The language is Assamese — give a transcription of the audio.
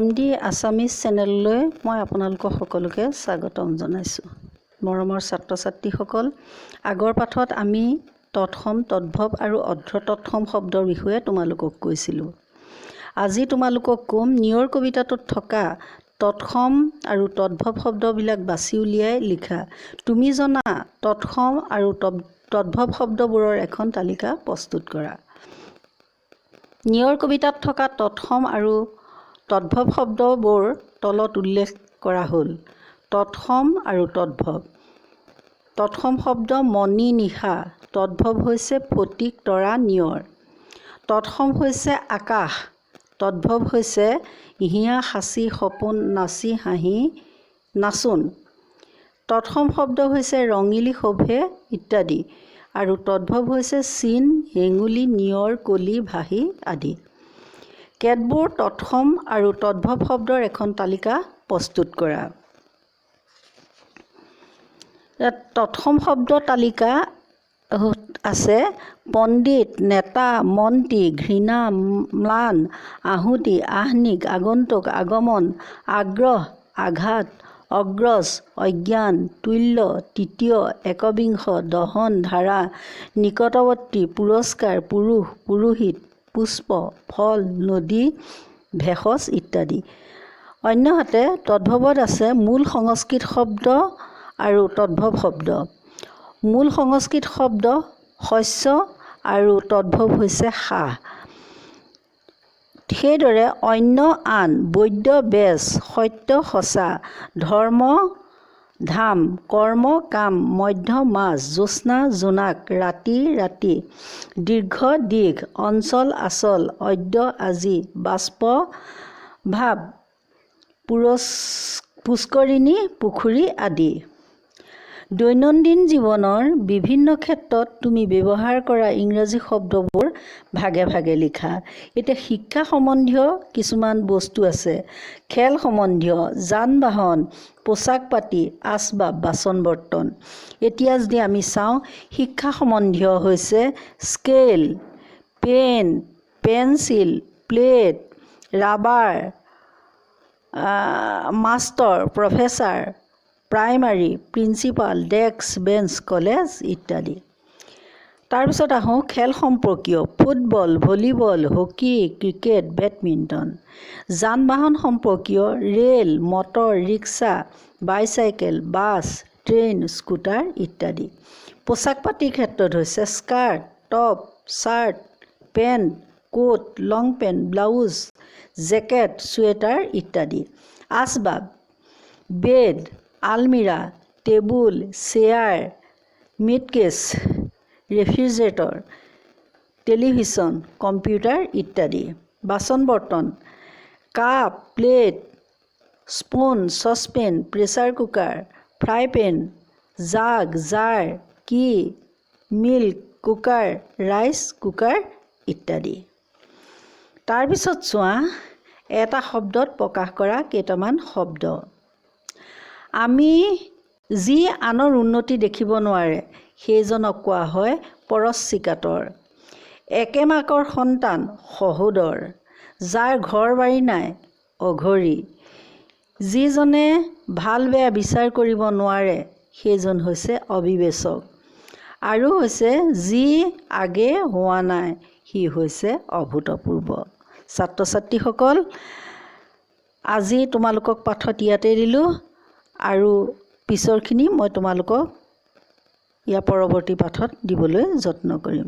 MD আছামিজ চেনেললৈ মই আপোনালোকক সকলোকে স্বাগতম জনাইছোঁ। মৰমৰ ছাত্ৰ ছাত্ৰীসকল, আগৰ পাঠত আমি তৎসম, তদ্ভৱ আৰু অৰ্ধ তৎসম শব্দৰ বিষয়ে তোমালোকক কৈছিলোঁ। আজি তোমালোকক ক'ম নিয়ৰ কবিতাটোত থকা তৎসম আৰু তদ্ভৱ শব্দবিলাক বাছি উলিয়াই লিখা। তুমি জনা তৎসম আৰু তদ্ভৱ শব্দবোৰৰ এখন তালিকা প্ৰস্তুত কৰা। নিয়ৰ কবিতাত থকা তৎসম আৰু তদ্ভৱ শব্দবোৰ তলত উল্লেখ কৰা হ'ল। তৎসম আৰু তদ্ভৱ। তৎসম শব্দ মণি নিশা, তদ্ভৱ হৈছে ফটিক তৰা নিয়ৰ। তৎসম হৈছে আকাশ, তদ্ভৱ হৈছে হিয়া সাঁচি সপোন নাচি হাঁহি নাচোন। তৎসম শব্দ হৈছে ৰঙিলী শোভে ইত্যাদি আৰু তদ্ভৱ হৈছে চিন, হেঙুলি, নিয়ৰ, কলি, ভাহি আদি। কেতবোৰ তৎসম আৰু তদ্ভৱ শব্দৰ এখন তালিকা প্ৰস্তুত কৰা। তৎসম শব্দ তালিকা আছে পণ্ডিত, নেতা, মন্ত্ৰী, ঘৃণা, ম্লান, আহুতি, আহ্নিক, আগন্তুক, আগমন, আগ্ৰহ, আঘাত, অগ্ৰজ, অজ্ঞান, তুল্য, তৃতীয়, একবিংশ, দহন, ধাৰা, নিকটৱৰ্তী, পুৰস্কাৰ, পুৰুষ, পুৰোহিত, পুষ্প, ফল, নদী, ভেষজ ইত্যাদি। অন্যহাতে তদ্ভৱত আছে মূল সংস্কৃত শব্দ আৰু তদ্ভৱ শব্দ। মূল সংস্কৃত শব্দ শস্য আৰু তদ্ভৱ হৈছে সাহ। সেইদৰে অন্য আন বৈদ্য বেজ, সত্য সঁচা, ধৰ্ম ধাম, কৰ্ম কাম, মধ্য মাজ, জ্যোৎস্না জোনাক, ৰাতি ৰাতি, দীৰ্ঘ দীঘ, অঞ্চল আচল, অদ্য আজি, বাষ্প ভাৱ, পুষ্কৰিণী পুখুৰী আদি। দৈনন্দিন জীৱনৰ বিভিন্ন ক্ষেত্ৰত তুমি ব্যৱহাৰ কৰা ইংৰাজী শব্দবোৰ ভাগে ভাগে লিখা। এতিয়া শিক্ষা সম্বন্ধীয় কিছুমান বস্তু আছে। খেল সম্বন্ধীয়, যান বাহন, পোচাক পাতি, আচবাব, বাচন বৰ্তন। এতিয়া যদি আমি চাওঁ শিক্ষা সম্বন্ধীয় হৈছে scale, pen, pencil, plate, rubber, master, professor, primary, principal, desk, bench, college ইত্যাদি। তাৰপিছত আহোঁ খেল সম্পৰ্কীয় football, volleyball, hockey, cricket, badminton. যান বাহন সম্পৰ্কীয় rail, motor, rickshaw, bicycle, bus, train, scooter ইত্যাদি। পোচাক পাতিৰ ক্ষেত্ৰত হৈছে skirt, top, shirt, pant, coat, long pant, blouse, jacket, sweater ইত্যাদি। আচবাব বেড, আলমিৰা, টেবুল, চেয়াৰ, মিডকেছ, ৰেফ্ৰিজাৰেটৰ, টেলিভিছন, কম্পিউটাৰ ইত্যাদি। বাচন বৰ্তন cup, plate, spoon, saucepan, pressure cooker, fry PAN, জাগ, জাৰ, কি, মিল্ক কুকাৰ, ৰাইচ কুকাৰ ইত্যাদি। তাৰপিছত চোৱা এটা শব্দত প্ৰকাশ কৰা কেইটামান শব্দ। আমি যি আনৰ উন্নতি দেখিব নোৱাৰে সেইজনক কোৱা হয় পৰশ্ৰীকাতৰ। একে মাকৰ সন্তান সহোদৰ, যাৰ ঘৰ বাৰী নাই অঘৰী, যিজনে ভাল বেয়া বিচাৰ কৰিব নোৱাৰে সেইজন হৈছে অবিবেচক, আৰু হৈছে যি আগে হোৱা নাই সি হৈছে অভূতপূৰ্ব। ছাত্ৰ ছাত্ৰীসকল, আজি তোমালোকক পাঠত ইয়াতে দিলোঁ আৰু পিছৰখিনি মই তোমালোকক ইয়াৰ পৰৱৰ্তী পাঠত দিবলৈ যত্ন কৰিম।